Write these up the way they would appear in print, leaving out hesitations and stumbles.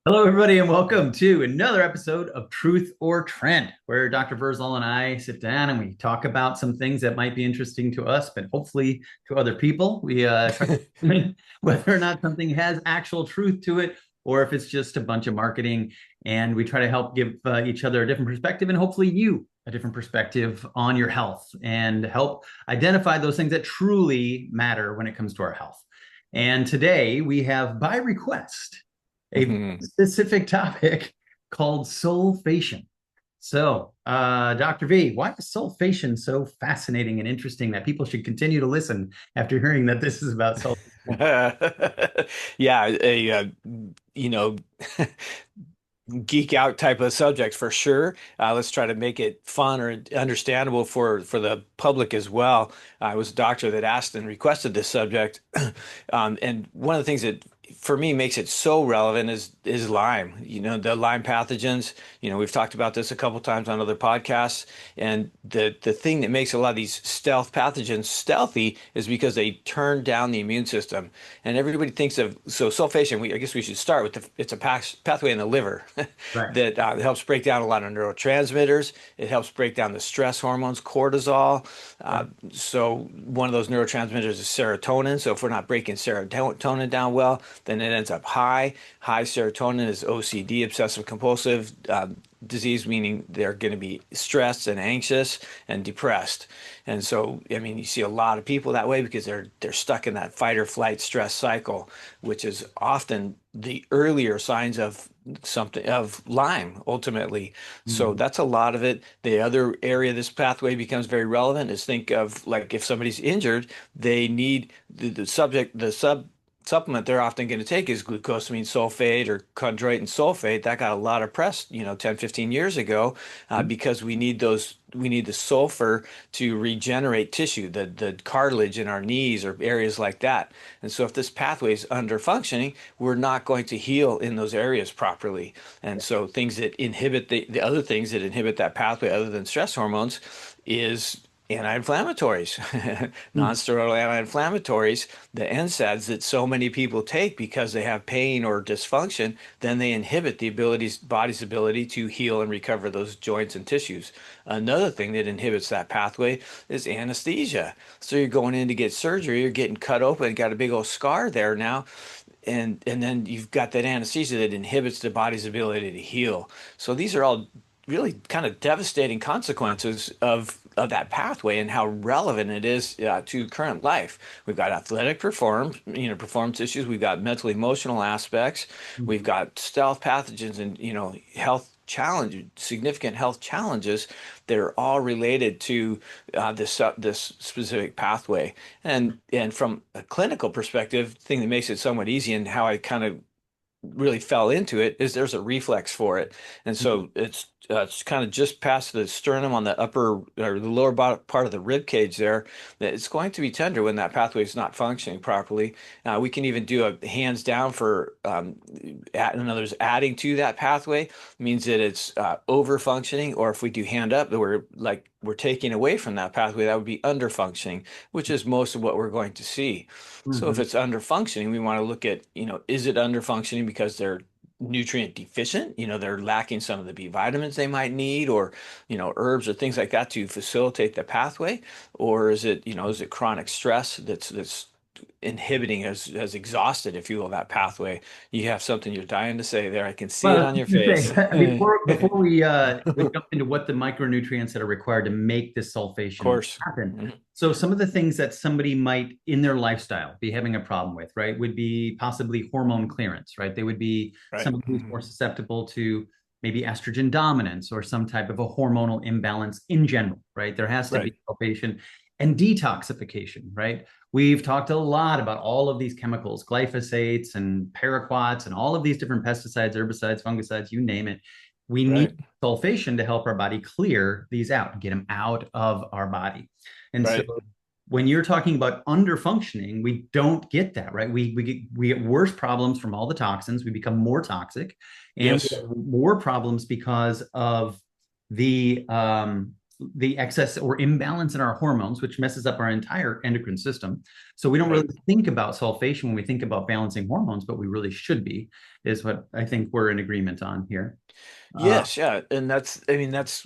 Hello, everybody, and welcome to another episode of Truth or Trend, where Dr. Vrzal and I sit down and we talk about some things that might be interesting to us, but hopefully to other people. We try to determine whether or not something has actual truth to it, or if it's just a bunch of marketing. And we try to help give each other a different perspective, and hopefully you a different perspective on your health, and help identify those things that truly matter when it comes to our health. And today we have, by request, a Mhm. specific topic called sulfation. So, Dr. V, why is sulfation so fascinating and interesting that people should continue to listen after hearing that this is about sulfation? Yeah, you know, geek out type of subject for sure. Let's try to make it fun or understandable for the public as well. I was a doctor that asked and requested this subject, and one of the things that for me makes it so relevant is Lyme. The Lyme pathogens. We've talked about this a couple times on other podcasts, and the thing that makes a lot of these stealth pathogens stealthy is because they turn down the immune system. And everybody thinks of sulfation. I guess we should start with it's a pathway in the liver Right. that helps break down a lot of neurotransmitters. It helps break down the stress hormones, cortisol. Right. So one of those neurotransmitters is serotonin. So if we're not breaking serotonin down well, then it ends up high. High serotonin is OCD, obsessive compulsive disease, meaning they're going to be stressed and anxious and depressed. And so, I mean, you see a lot of people that way because they're stuck in that fight or flight stress cycle, which is often the earlier signs of something of Lyme ultimately. So Mhm. that's a lot of it. The other area this pathway becomes very relevant is think of like if somebody's injured, they need the supplement they're often going to take is glucosamine sulfate or chondroitin sulfate. That got a lot of press, 10, 15 years ago, because we need the sulfur to regenerate tissue, the cartilage in our knees or areas like that. And so if this pathway is under functioning, we're not going to heal in those areas properly. And so things that inhibit the other things that inhibit that pathway other than stress hormones is anti-inflammatories, Mhm. non-steroidal anti-inflammatories, the NSAIDs that so many people take because they have pain or dysfunction, then they inhibit body's ability to heal and recover those joints and tissues. Another thing that inhibits that pathway is anesthesia. So you're going in to get surgery, you're getting cut open, got a big old scar there now, and then you've got that anesthesia that inhibits the body's ability to heal. So these are all really kind of devastating consequences of that pathway and how relevant it is to current life. We've got athletic performance issues. We've got mental emotional aspects. We've Mhm. got stealth pathogens and significant health challenges that are all related to this specific pathway. And from a clinical perspective, the thing that makes it somewhat easy and how I kind of really fell into it is there's a reflex for it. And so it's kind of just past the sternum on the upper or the lower part of the rib cage there. That it's going to be tender when that pathway is not functioning properly. We can even do a hands down for, in others, adding to that pathway means that it's over functioning, or if we do hand up, that we're taking away from that pathway, that would be under functioning, which is most of what we're going to see. So if Mhm. it's under functioning, we want to look at, is it under functioning because they're nutrient deficient? They're lacking some of the B vitamins they might need, or, herbs or things like that to facilitate the pathway? Or is it chronic stress that's inhibiting, has exhausted, if you will, that pathway? You have something you're dying to say there. I can see Well, it I on was your going to face. say, before we jump into what the micronutrients that are required to make this Of sulfation course. happen, Mhm. so some of the things that somebody might in their lifestyle be having a problem with, right, would be possibly hormone clearance, right? They would be Right. somebody who's more susceptible to maybe estrogen dominance or some type of a hormonal imbalance in general, right? There has to be Right. sulfation and detoxification, right? We've talked a lot about all of these chemicals, glyphosates and paraquats and all of these different pesticides, herbicides, fungicides, you name it. We need Right. sulfation to help our body clear these out, get them out of our body. And so Right. when you're talking about under functioning, we don't get that, right? We get worse problems from all the toxins. We become more toxic, and we Yes. have more problems because of the the excess or imbalance in our hormones, which messes up our entire endocrine system. So we don't really Right. think about sulfation when we think about balancing hormones, but we really should be, is what I think we're in agreement on here. Uh, Yes, yeah, and that's I mean that's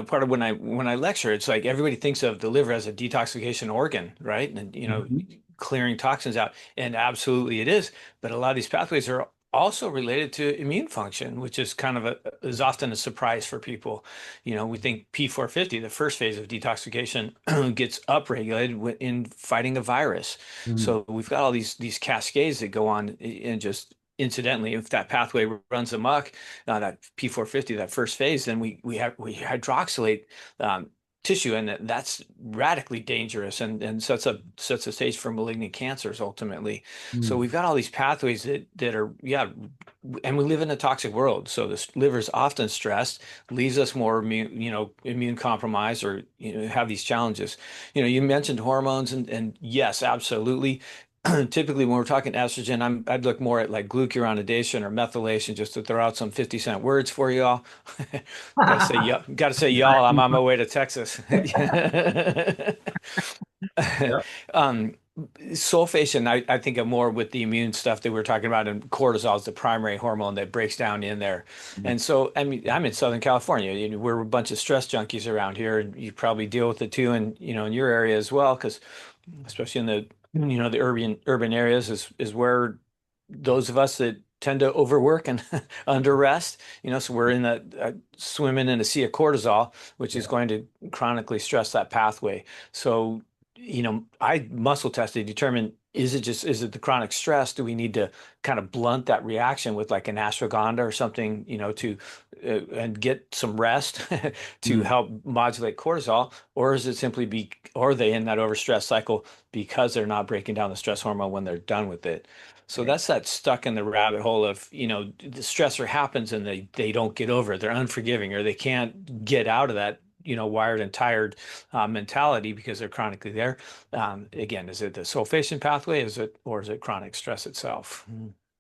part of when I lecture, it's like everybody thinks of the liver as a detoxification organ, right? And mhm. clearing toxins out, and absolutely it is. But a lot of these pathways are also related to immune function, which is kind of is often a surprise for people. We think P450, the first phase of detoxification, gets upregulated in fighting a virus. Mm, So we've got all these cascades that go on, and just incidentally, if that pathway runs amok, that P450, that first phase, then we hydroxylate tissue, and that's radically dangerous, and sets a stage for malignant cancers ultimately. So mm, we've got all these pathways that are, yeah, and we live in a toxic world. So the liver is often stressed, leaves us more immune compromised, or have these challenges. You mentioned hormones, and yes, absolutely. Typically, when we're talking estrogen, I'd look more at like glucuronidation or methylation, just to throw out some 50-cent words for y'all. Gotta say y'all, I'm on my way to Texas. yeah. Um, Sulfation, I think of more with the immune stuff that we were talking about, and cortisol is the primary hormone that breaks down in there. Mm. And so, I mean, I'm in Southern California. We're a bunch of stress junkies around here, and you probably deal with it too, and in your area as well, because especially in the urban areas is where those of us that tend to overwork and under rest, so we're in that swimming in a sea of cortisol, which is Yeah. going to chronically stress that pathway. So, I muscle test to determine, is it the chronic stress? Do we need to kind of blunt that reaction with like an ashwagandha or something, to and get some rest to Mm. help modulate cortisol, or is it simply or are they in that overstress cycle because they're not breaking down the stress hormone when they're done with it? So Right. that's that stuck in the rabbit hole of, the stressor happens and they don't get over it. They're unforgiving, or they can't get out of that, wired and tired mentality because they're chronically there. Again, is it the sulfation pathway? Or is it chronic stress itself?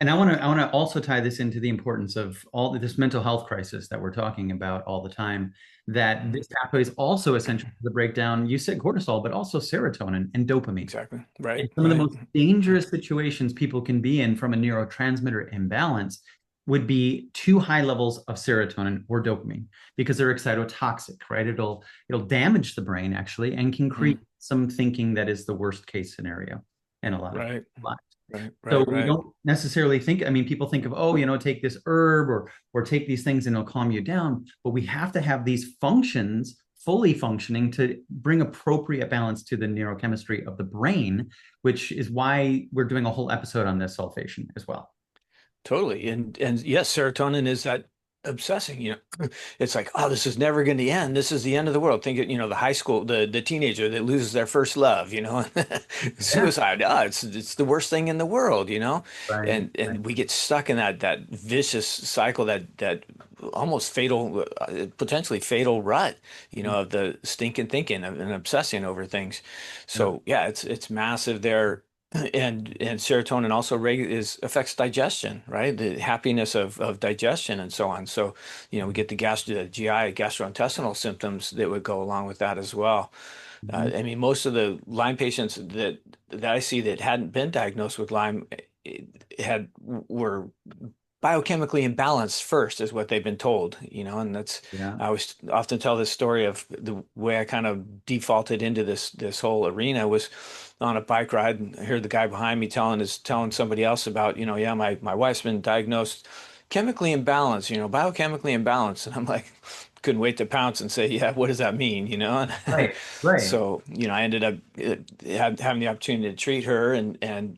And I want to also tie this into the importance of all this mental health crisis that we're talking about all the time. That Mhm. this pathway is also essential to the breakdown. You said cortisol, but also serotonin and dopamine. Exactly. And Right. some of the Right. most dangerous situations people can be in from a neurotransmitter imbalance would be too high levels of serotonin or dopamine because they're excitotoxic, right? It'll damage the brain actually and can create Mhm. some thinking that is the worst case scenario in a lot of Right. lives. Right. So Right. we Right. don't necessarily think, I mean, people think of, oh, take this herb or take these things and it'll calm you down. But we have to have these functions fully functioning to bring appropriate balance to the neurochemistry of the brain, which is why we're doing a whole episode on this sulfation as well. Totally. And yes, serotonin is that obsessing, it's like, oh, this is never going to end. This is the end of the world. Think, the high school, the teenager that loses their first love, Yeah. suicide. Oh, it's the worst thing in the world, Right. Right. and we get stuck in that vicious cycle, that almost fatal, potentially fatal rut, of the stinking thinking and obsessing over things. Yeah. So yeah, it's massive there. And serotonin also affects digestion, right? The happiness of digestion and so on. So, we get the GI, gastrointestinal symptoms that would go along with that as well. Mhm. I mean, most of the Lyme patients that I see that hadn't been diagnosed with Lyme, were biochemically imbalanced first, is what they've been told, and Yeah. I always often tell this story of the way I kind of defaulted into this whole arena was on a bike ride, and I heard the guy behind me telling somebody else about, yeah, my wife's been diagnosed chemically imbalanced, biochemically imbalanced. And I'm like, couldn't wait to pounce and say, yeah, what does that mean, Right. Right. So, I ended up having the opportunity to treat her, and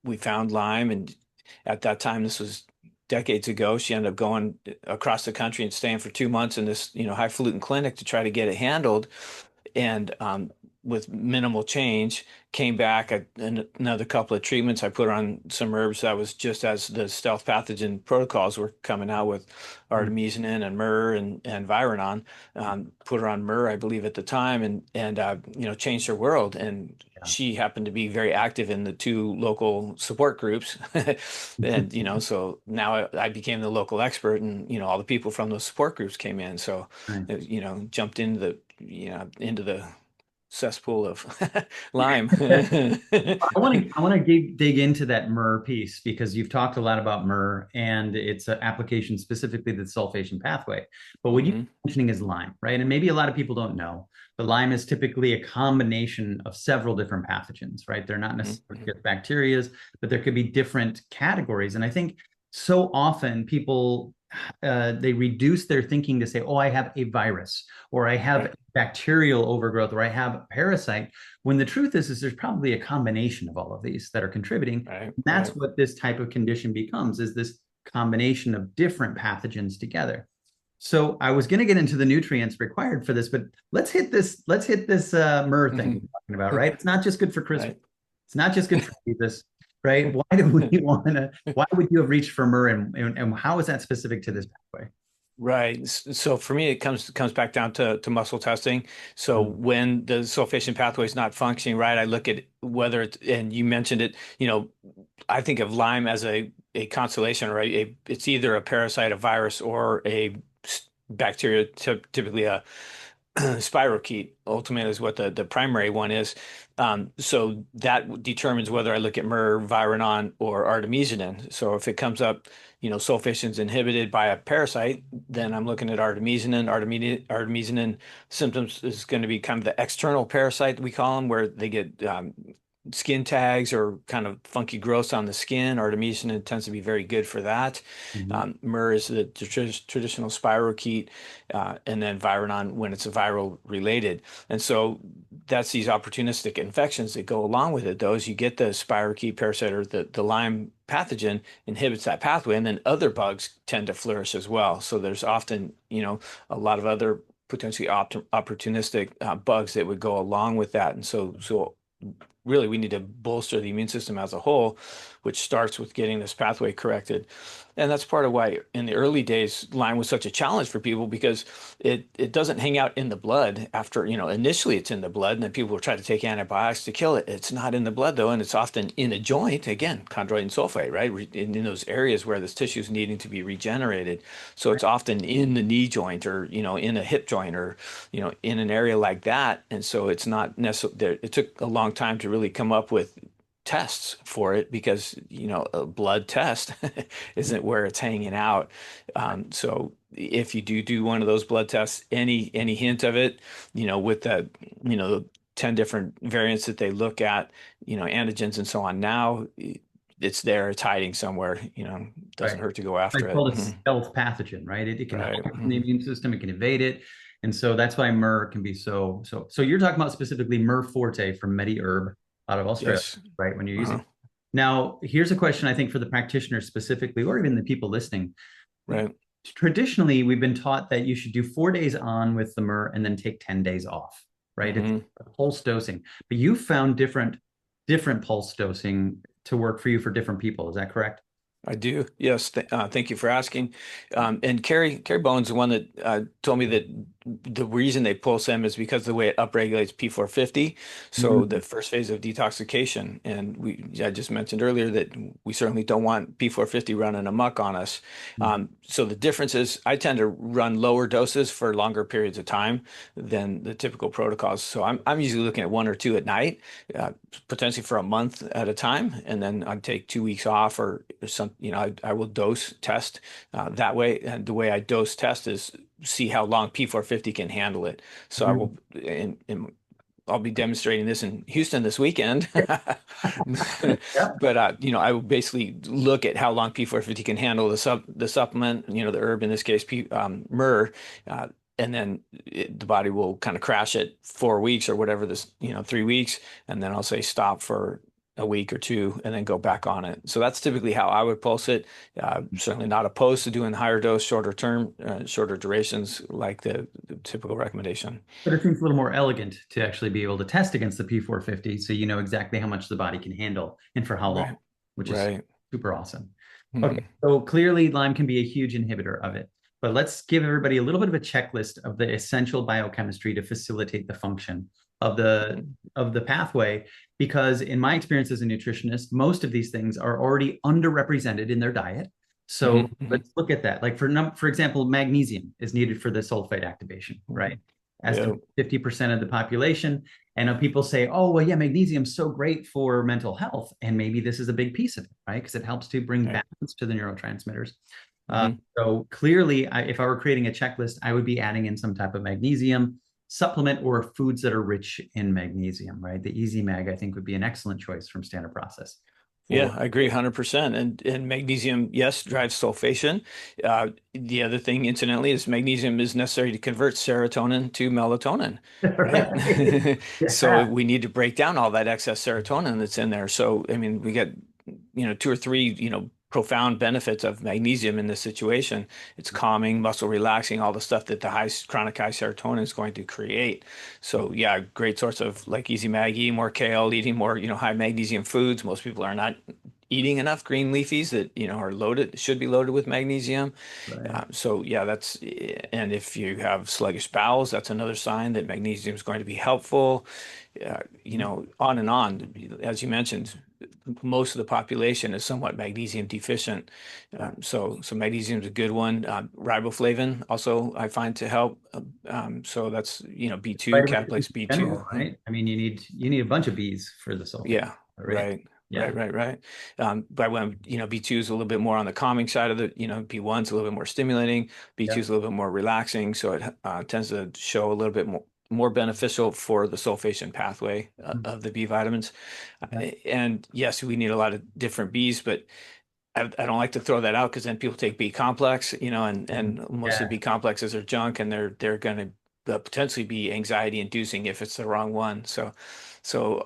we found Lyme. And at that time, this was decades ago, she ended up going across the country and staying for 2 months in this, highfalutin clinic to try to get it handled. And with minimal change, came back another couple of treatments. I put on some herbs that was just as the stealth pathogen protocols were coming out with Mm. artemisinin and myrrh and Viranon. Put her on myrrh, I believe, at the time, and changed her world. And Yeah. she happened to be very active in the two local support groups, and so now I became the local expert, and all the people from those support groups came in. So Nice. jumped into the cesspool of lime. I want to dig into that myrrh piece because you've talked a lot about myrrh and its application specifically the sulfation pathway. But what you're Hmm. mentioning is lime, right? And maybe a lot of people don't know, but lime is typically a combination of several different pathogens, right? They're not necessarily Hmm. just bacterias, but there could be different categories. And I think so often people they reduce their thinking to say, "Oh, I have a virus, or I have Right, bacterial overgrowth, or I have a parasite." When the truth is there's probably a combination of all of these that are contributing. right, That's right. what this type of condition becomes, is this combination of different pathogens together. So I was going to get into the nutrients required for this, but let's hit this myrrh thing Hmm. we're talking about, right? It's not just good for Christmas. Right. It's not just good for Jesus, right? Why do we want to, why would you have reached for myrrh, and how is that specific to this pathway? Right. So for me, it comes back down to muscle testing. So Mm. when the sulfation pathway is not functioning right, I look at whether it's, and you mentioned it, I think of Lyme as a constellation, right? It's either a parasite, a virus, or a bacteria, typically a spirochete ultimately is what the primary one is. So that determines whether I look at myrrh, Viranon, or artemisinin. So if it comes up, sulfation is inhibited by a parasite, then I'm looking at artemisinin. Artemisinin symptoms is going to be kind of the external parasite we call them, where they get skin tags or kind of funky growths on the skin. Artemisinin tends to be very good for that. Mhm. Myrrh is the traditional spirochete, and then Viranon when it's a viral related. And so that's these opportunistic infections that go along with it. Those you get the spirochete parasite or the Lyme pathogen inhibits that pathway, and then other bugs tend to flourish as well. So there's often, a lot of other potentially opportunistic bugs that would go along with that. And so really we need to bolster the immune system as a whole, which starts with getting this pathway corrected. And that's part of why in the early days, Lyme was such a challenge for people because it doesn't hang out in the blood after, initially it's in the blood and then people will try to take antibiotics to kill it. It's not in the blood though, and it's often in a joint, again, chondroitin sulfate, right? In those areas where this tissue is needing to be regenerated. So it's often in the knee joint or, in a hip joint or, in an area like that. And so it's not necessarily, it took a long time to really come up with tests for it because a blood test isn't where it's hanging out. So if you do one of those blood tests, any hint of it, with the 10 different variants that they look at, antigens and so on, now it's there, it's hiding somewhere, doesn't Right. hurt to go I after it. call it stealth pathogen, right? It can hide Right. from the immune system, it can evade it. And so that's why myrrh can be so you're talking about specifically myrrh forte from MediHerb out of Australia, Yes. right? When you're using Uh-huh. it. Now, here's a question I think for the practitioners specifically, or even the people listening. Right. Traditionally, we've been taught that you should do 4 days on with the myrrh and then take 10 days off, right? It's Hmm. pulse dosing. But you found different pulse dosing to work for you for different people. Is that correct? I do. Yes. Thank you for asking. And Carrie Bowen's the one that told me that the reason they pulse them is because of the way it upregulates P450. So Mhm. the first phase of detoxification. And I just mentioned earlier that we certainly don't want P450 running amok on us. So the difference is I tend to run lower doses for longer periods of time than the typical protocols. So I'm usually looking at one or two at night, uh, potentially for a month at a time, and then I'd take 2 weeks off or some. I will dose test that way, and the way I dose test is see how long P450 can handle it. So I Mhm. will, and I'll be demonstrating this in Houston this weekend. Yeah. But I will basically look at how long P450 can handle the supplement, the herb in this case, myrrh, and then the body will kind of crash at 4 weeks or whatever this, 3 weeks, and then I'll say stop for a week or two and then go back on it. So that's typically how I would pulse it. Certainly not opposed to doing higher dose, shorter term, shorter durations like the typical recommendation. But it seems a little more elegant to actually be able to test against the P450, so you know exactly how much the body can handle and for how long, Right. which is Right. super awesome. Okay, Hmm. so clearly Lyme can be a huge inhibitor of it, but let's give everybody a little bit of a checklist of the essential biochemistry to facilitate the function of the of the pathway. Because in my experience as a nutritionist, most of these things are already underrepresented in their diet. Hmm. So Hmm. let's look at that. Like for example, magnesium is needed for the sulfate activation, Hmm. right? Yeah. Estimated 50% of the population. And people say, oh, well, yeah, magnesium's so great for mental health. And maybe this is a big piece of it, right? Because it helps to bring Right. balance to the neurotransmitters. Hmm. So clearly, if I were creating a checklist, I would be adding in some type of magnesium supplement or foods that are rich in magnesium, right? The Easy Mag, I think, would be an excellent choice from Standard Process Yeah, for. I agree 100%. And magnesium, yes, drives sulfation. The other thing, incidentally, is magnesium is necessary to convert serotonin to melatonin, right? Right. So Yeah. we need to break down all that excess serotonin that's in there. So, I mean, we get, two or three, profound benefits of magnesium in this situation. It's calming, muscle relaxing, all the stuff that the chronic high serotonin is going to create. So yeah, great source of like Easy Mag, eating more kale, eating more, high magnesium foods. Most people are not eating enough green leafies that, are loaded, should be loaded with magnesium. Right. So yeah, and if you have sluggish bowels, that's another sign that magnesium is going to be helpful. On and on. As you mentioned, most of the population is somewhat magnesium deficient. So magnesium is a good one. Riboflavin also I find to help. So that's, B2, Vitamin C in Cataplex general, B2. right? I mean, you need a bunch of Bs for the sulfate, Yeah, right? right, Yeah. right, right, right. But when, B2 is a little bit more on the calming side of the, B1 is a little bit more stimulating, B2 Yeah. is a little bit more relaxing. So it tends to show a little bit more beneficial for the sulfation pathway of the B vitamins. Yeah. And yes, we need a lot of different Bs, but I don't like to throw that out because then people take B complex, and most of the Yeah. B complexes are junk and they're going to potentially be anxiety inducing if it's the wrong one. So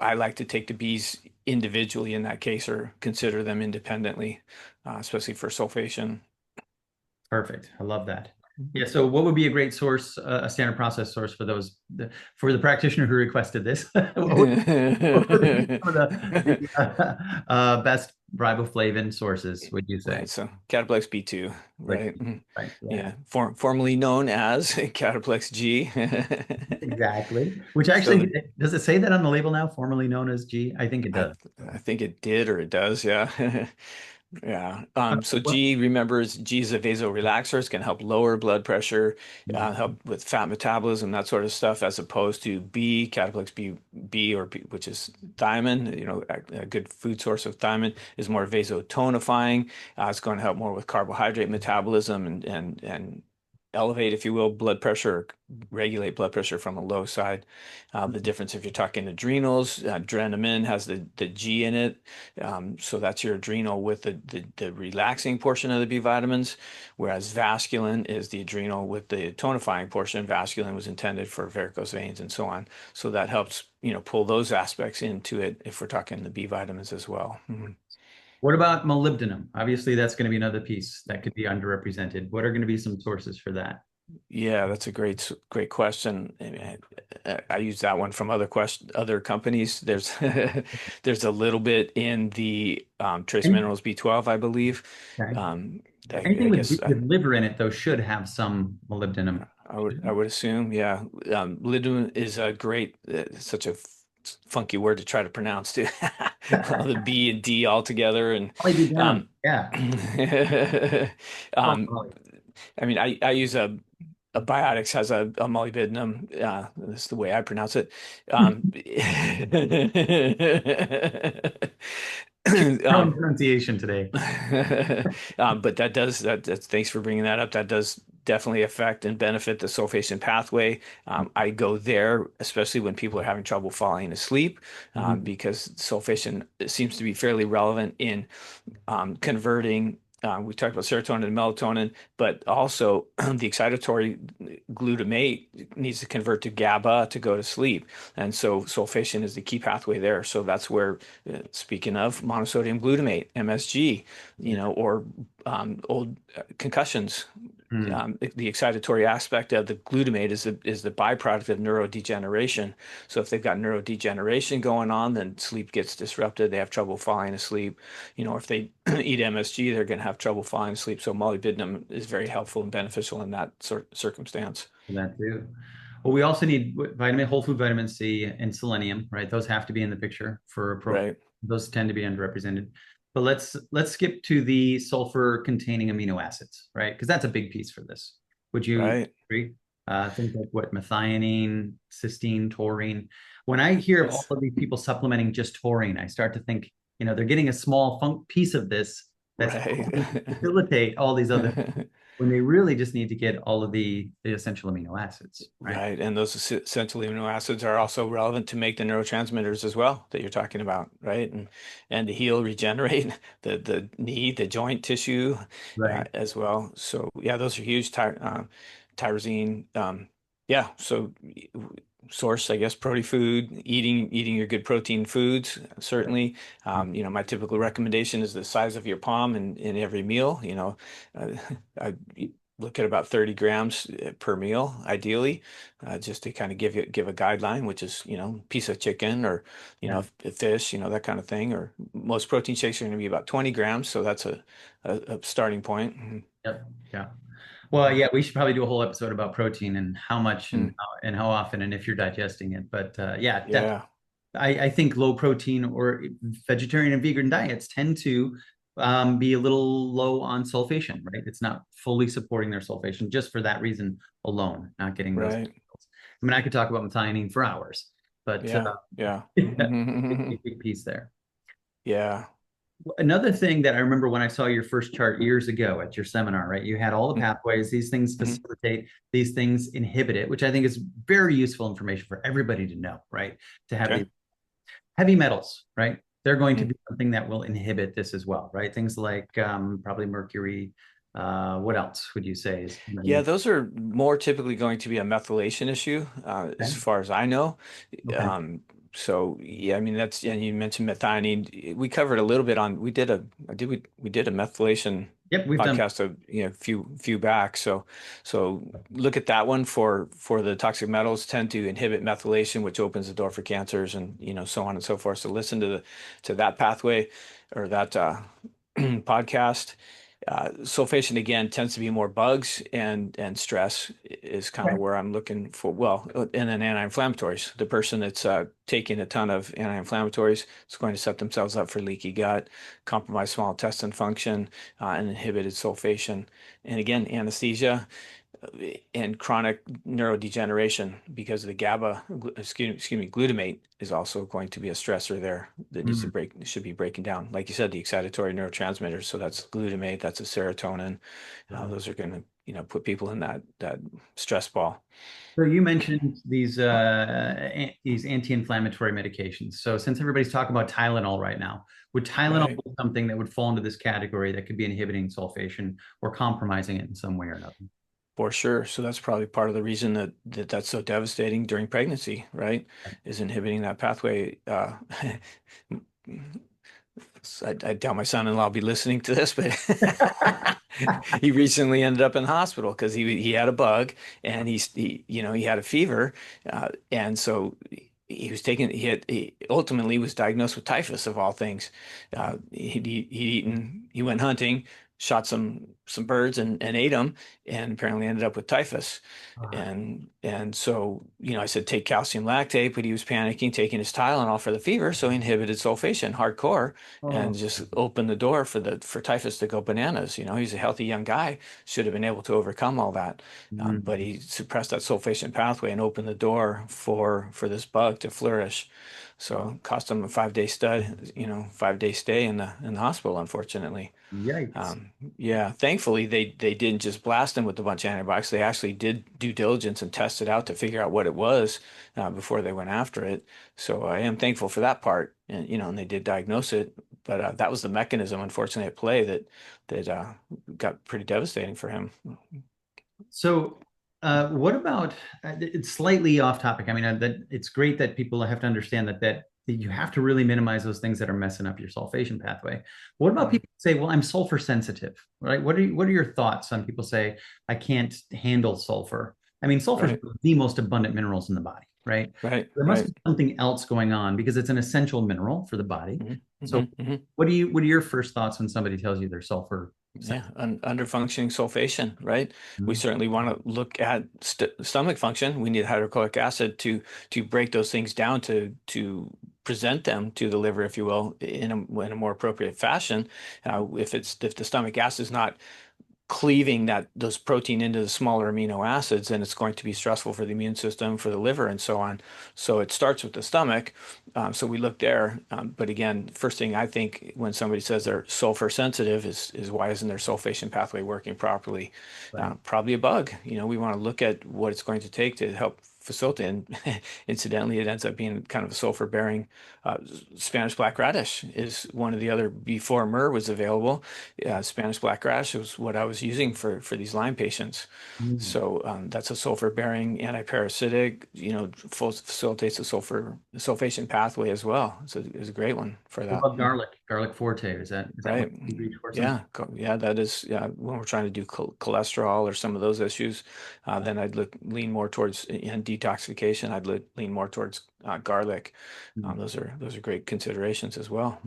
I like to take the Bs individually in that case or consider them independently, especially for sulfation. Perfect. I love that. Yeah. So, what would be a great source, a standard process source for for the practitioner who requested this? What would be some of the best riboflavin sources, would you say? Right, so Cataplex B2, Like, right? Mhm. right. Yeah. Yeah, formerly known as Cataplex G. Exactly. Which So actually, does it say that on the label now, formerly known as G? I think it I does. I think it did or it does, yeah. Yeah. So Well, G, remembers G is a vasorelaxer. It's going to help lower blood pressure, help with fat metabolism, that sort of stuff, as opposed to B, Cataplex B or B, which is thiamine. A good food source of thiamine is more vasotonifying. It's going to help more with carbohydrate metabolism and elevate, if you will, blood pressure, regulate blood pressure from a low side. The difference if you're talking adrenals, Drenamin has the G in it. So that's your adrenal with the relaxing portion of the B vitamins, whereas vasculine is the adrenal with the tonifying portion. Vasculine was intended for varicose veins and so on. So that helps, pull those aspects into it if we're talking the B vitamins as well. Mhm. what about molybdenum? Obviously, that's going to be another piece that could be underrepresented. What are going to be some sources for that? Yeah, that's a great question. I mean, I use that one from other companies. There's a little bit in the trace Any- minerals B12, I believe. Okay. Um, I Anything guess with liver in it, though, should have some molybdenum. I would assume, yeah. Lidun is a great, such a funky word to try to pronounce too. All the B and D all together, and Molybdenum. um, Yeah. um, Oh, I mean, I use a Biotics has a molybdenum. That's the way I pronounce it. Um, pronunciation today. but that's thanks for bringing that up. That does definitely affect and benefit the sulfation pathway. I go there, especially when people are having trouble falling asleep, Mhm. because sulfation seems to be fairly relevant in converting we talked about serotonin and melatonin, but also the excitatory glutamate needs to convert to GABA to go to sleep. And so sulfation is the key pathway there. So that's where, speaking of monosodium glutamate, MSG, or old concussions. Mm. The excitatory aspect of the glutamate is the byproduct of neurodegeneration. So if they've got neurodegeneration going on, then sleep gets disrupted. They have trouble falling asleep. If they eat MSG, they're going to have trouble falling asleep. So molybdenum is very helpful and beneficial in that circumstance. That too. Well, we also need whole food vitamin C and selenium, right? Those have to be in the picture for appropriate. Right, Those tend to be underrepresented. But let's skip to the sulfur containing amino acids, right? Because that's a big piece for this. Would you right. agree? Things like what methionine, cysteine, taurine. When I hear of all Yes, of these people supplementing just taurine, I start to think, they're getting a small piece of this that's right. going to facilitate all these other when they really just need to get all of the essential amino acids, right? Right. And those essential amino acids are also relevant to make the neurotransmitters as well that you're talking about, right? And to heal, regenerate the knee, the joint tissue, Right. as well. So yeah, those are huge. Tyrosine, yeah. So source, I guess, protein food, eating your good protein foods, certainly. My typical recommendation is the size of your palm in every meal. Uh, I look at about 30 grams per meal, ideally, just to kind of give a guideline, which is, piece of chicken or, Yeah. fish, that kind of thing. Or most protein shakes are going to be about 20 grams. So that's a starting point. Yep. Yeah. Well, yeah, we should probably do a whole episode about protein and how much Mm. and how often and if you're digesting it. But yeah, definitely. Yeah. I think low protein or vegetarian and vegan diets tend to be a little low on sulfation, right? It's not fully supporting their sulfation just for that reason alone, not getting those. Right. I mean, I could talk about methionine for hours, but Yeah. Yeah. big piece there. Yeah. Another thing that I remember when I saw your first chart years ago at your seminar, right? You had all the pathways, these things Mhm. facilitate, these things inhibit it, which I think is very useful information for everybody to know, right? To have Okay. these heavy metals, right? They're going to Mm. be something that will inhibit this as well, right? Things like probably mercury. What else would you say is Yeah, underneath? those are more typically going to be a methylation issue, as Okay. far as I know. Okay. Um, so yeah, I mean that's, and you mentioned methionine. We covered a little bit on. We did a methylation Yep, we've done. podcast few back. So look at that one for the toxic metals tend to inhibit methylation, which opens the door for cancers and so on and so forth. So listen to that pathway or that podcast. Sulfation again tends to be more bugs and stress is kind Okay. of where I'm looking for. Well, and then anti-inflammatories. The person that's taking a ton of anti-inflammatories is going to set themselves up for leaky gut, compromised small intestine function, and inhibited sulfation. And again, anesthesia and chronic neurodegeneration because of the GABA, excuse me, glutamate is also going to be a stressor there that needs to Mm. should be breaking down. Like you said, the excitatory neurotransmitters. So that's glutamate, that's a serotonin. Those are going to, put people in that stress ball. So you mentioned these anti-inflammatory medications. So since everybody's talking about Tylenol right now, would Tylenol Right. be something that would fall into this category that could be inhibiting sulfation or compromising it in some way or another? For sure. So that's probably part of the reason that's so devastating during pregnancy, right? Is inhibiting that pathway. I doubt my son-in-law will be listening to this, but he recently ended up in the hospital because he had a bug and he had a fever, and so he ultimately was diagnosed with typhus of all things. He went hunting, shot some birds and ate them, and apparently ended up with typhus. Ah, And so, I said take calcium lactate, but he was panicking, taking his Tylenol for the fever, so he inhibited sulfation hardcore and oh, just opened the door for typhus to go bananas. He's a healthy young guy, should have been able to overcome all that, but mm, he suppressed that sulfation pathway and opened the door for this bug to flourish. So it cost him a 5-day stud, 5-day stay in the hospital, unfortunately. yikes. Yeah, thankfully they didn't just blast him with a bunch of antibiotics. They actually did due diligence and test it out to figure out what it was before they went after it. So I am thankful for that part. And and they did diagnose it, but that was the mechanism, unfortunately, at play that got pretty devastating for him. So, what about it's slightly off topic? I mean, that it's great that people have to understand that you have to really minimize those things that are messing up your sulfation pathway. What about Mhm. people who say, "Well, I'm sulfur sensitive," right? What are your thoughts on people say, "I can't handle sulfur"? I mean, sulfur is Right, one of the most abundant minerals in the body, right? right, There must right. be something else going on because it's an essential mineral for the body. Hmm. So, Hmm. Hmm. what are your first thoughts when somebody tells you they're sulfur Yeah, sensitive? under functioning sulfation, right? We Mhm. certainly want to look at stomach function. We need hydrochloric acid to break those things down to present them to the liver, if you will, in a more appropriate fashion. If the stomach acid is not cleaving those protein into the smaller amino acids, and it's going to be stressful for the immune system, for the liver, and so on. So it starts with the stomach. So we look there. But again, first thing I think when somebody says they're sulfur sensitive is why isn't their sulfation pathway working properly? Right. Probably a bug. We want to look at what it's going to take to help facilitate. And incidentally, it ends up being kind of a sulfur bearing. Uh, Spanish black radish is one of the other before myrrh was available. Spanish black radish was what I was using for these Lyme patients. Mm. So that's a sulfur-bearing antiparasitic, facilitates the sulfation pathway as well. It's a great one for What that. about garlic? Garlic forte. Is that what Right. you reach for some? Yeah. Yeah. That is, yeah. When we're trying to do cholesterol or some of those issues, then I'd lean more towards in detoxification. Lean more towards garlic. Mm. Those are great considerations as well.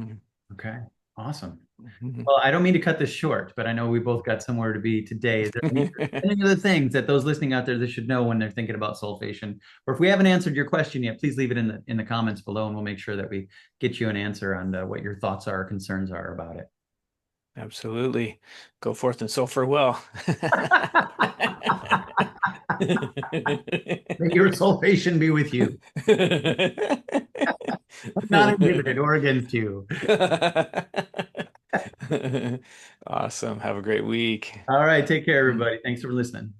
Okay. Awesome. Mhm. Well, I don't mean to cut this short, but I know we both got somewhere to be today. Is there any other things that those listening out there that should know when they're thinking about sulfation? Or if we haven't answered your question yet, please leave it in the comments below, and we'll make sure that we get you an answer on what your thoughts are, concerns are about it. Absolutely. Go forth and sulfur well. May your sulfation be with you, not inhibited or against you. Awesome. Have a great week. All right. Take care, everybody. Thanks for listening.